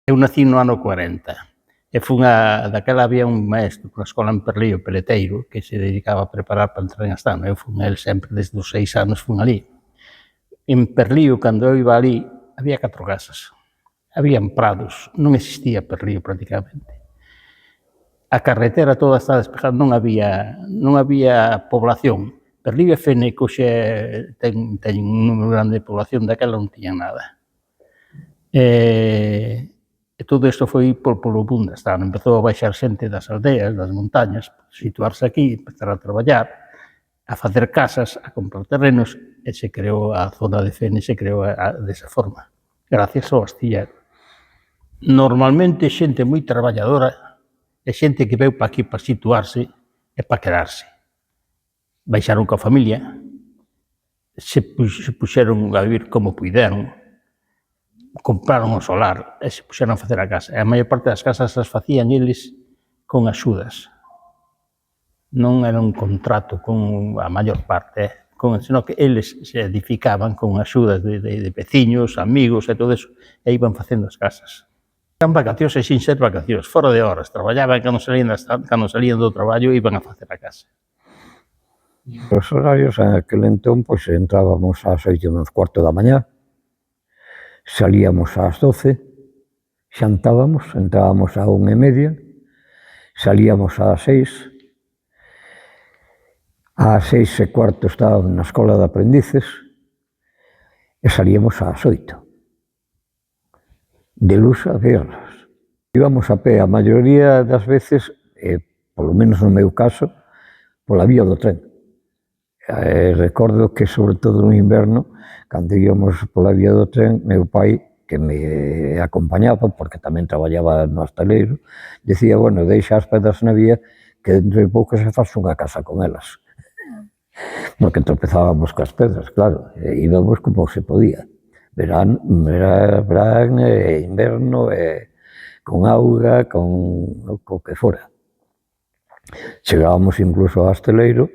Eu nací no ano 40, e daquela había un maestro na escola en Perlío, peleteiro, que se dedicaba a preparar para entrar en Astano. Eu fun el sempre, desde os 6 anos fun ali. En Perlío, cando eu iba ali, había 4 casas. Habían prados, non existía Perlío prácticamente. A carretera toda estaba despejada, non había población. Perlío e Fene, que hoxe ten un número grande de población, daquela non tiña nada. E todo isto foi polo boom da Astano. Empezou a baixar xente das aldeas, das montañas, situarse aquí, empezar a traballar, a facer casas, a comprar terrenos, e se creou a zona de Fene, se creou desa forma, gracias ao astillero. Normalmente xente moi traballadora, e xente que veu para aquí para situarse e para quedarse. Baixaron coa familia, se puxeron a vivir como puideron, compraron o solar e se puxeron a facer a casa. E a maior parte das casas as facían eles con axudas. Non era un contrato con a maior parte, senón que eles se edificaban con axudas de veciños, amigos e todo eso, e iban facendo as casas. Eran vacacións e sin ser vacacións, fora de horas, traballaban, cando salían do traballo iban a facer a casa. Os horarios, en aquel entón, pois entrábamos ás 8:15 da mañá, salíamos ás 12, xantábamos, entrábamos á 1:30, salíamos ás 6, ás 6:15 estábamos na escola de aprendices e salíamos ás 8. De luz a viernes. Íbamos a pé a maioría das veces, polo menos no meu caso, pola vía do tren. Recordo que, sobre todo no inverno, cando íbamos pola vía do tren, meu pai, que me acompañaba, porque tamén traballaba no hostaleiro, dicía, bueno, deixa as pedras na vía, que dentro de pouco se faz unha casa con elas. Porque tropezábamos coas pedras, claro, e íbamos como se podía. Verán, inverno, con auga, con o que fora. Chegábamos incluso ao hostaleiro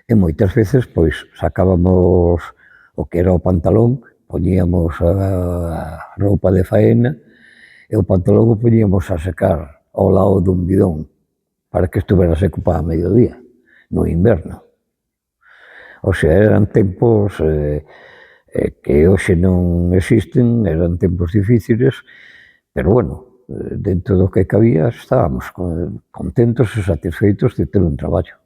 e moitas veces pois sacábamos o que era o pantalón, poñíamos a roupa de faena e o pantalón o poñíamos a secar ao lado dun bidón para que estuvera seco para a mediodía, no inverno. O sea, eran tempos que hoxe non existen, eran tempos difíciles, pero bueno, dentro do que cabía estábamos contentos e satisfeitos de ter un traballo.